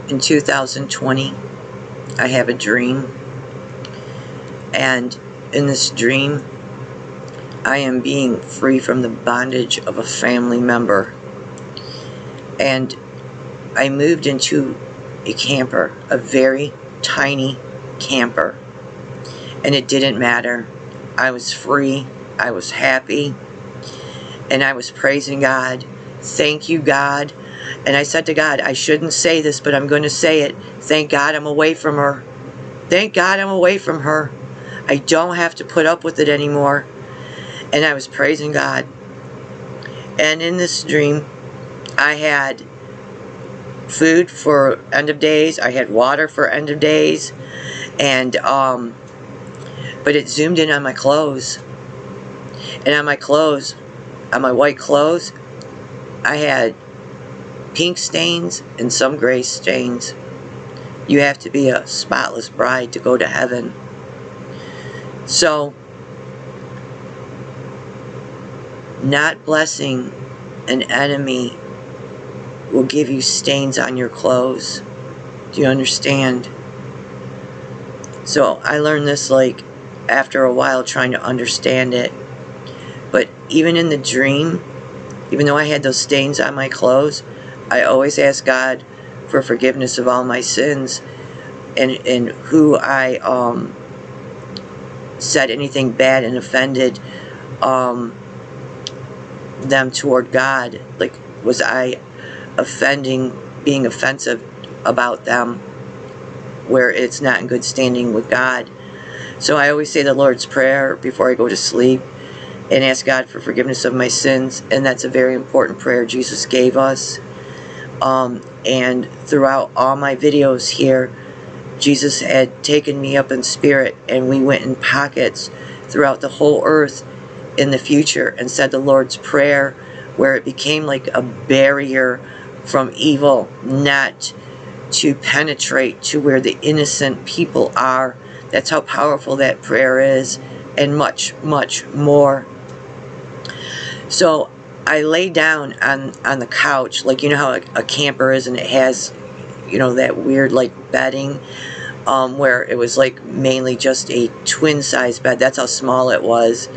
In 2020, I have a dream, and in this dream, I am being free from the bondage of a family member. And I moved into a camper, a very tiny camper, and it didn't matter. I was free, I was happy, and I was praising God. Thank you, God. And I said to God, I shouldn't say this, but I'm going to say it. Thank God I'm away from her. Thank God I'm away from her. I don't have to put up with it anymore. And I was praising God. And in this dream, I had food for end of days. I had water for end of days. And, but it zoomed in on my clothes. And on my clothes, on my white clothes, I had pink stains and some gray stains. You have to be a spotless bride to go to heaven. So, not blessing an enemy will give you stains on your clothes. Do you understand? So I learned this like after a while trying to understand it. But even in the dream, even though I had those stains on my clothes, I always asked God for forgiveness of all my sins, and who I said anything bad and offended them toward God. Like, was I being offensive about them where it's not in good standing with God? So I always say the Lord's Prayer before I go to sleep and ask God for forgiveness of my sins, and that's a very important prayer Jesus gave us. And throughout all my videos here, Jesus had taken me up in spirit, and we went in pockets throughout the whole earth in the future and said the Lord's Prayer, where it became like a barrier from evil not to penetrate to where the innocent people are. That's how powerful that prayer is, and much, much more. So I lay down on the couch, like, you know how a camper is, and it has, you know, that weird like bedding, where it was like mainly just a twin size bed. That's how small it was.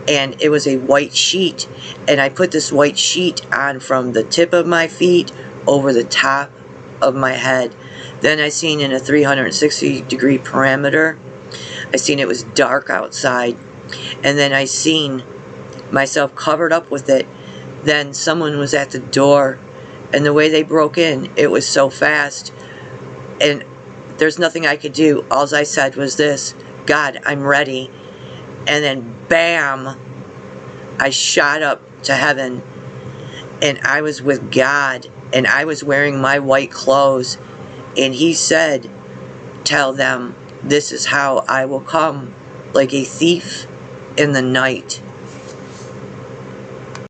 And it was a white sheet, and I put this white sheet on from the tip of my feet over the top of my head. Then I seen in a 360-degree perimeter, I seen it was dark outside, and then I seen myself covered up with it. Then someone was at the door, and the way they broke in, it was so fast, and there's nothing I could do. All I said was this: God, I'm ready. And then bam, I shot up to heaven, and I was with God, and I was wearing my white clothes, and he said, tell them, this is how I will come, like a thief in the night.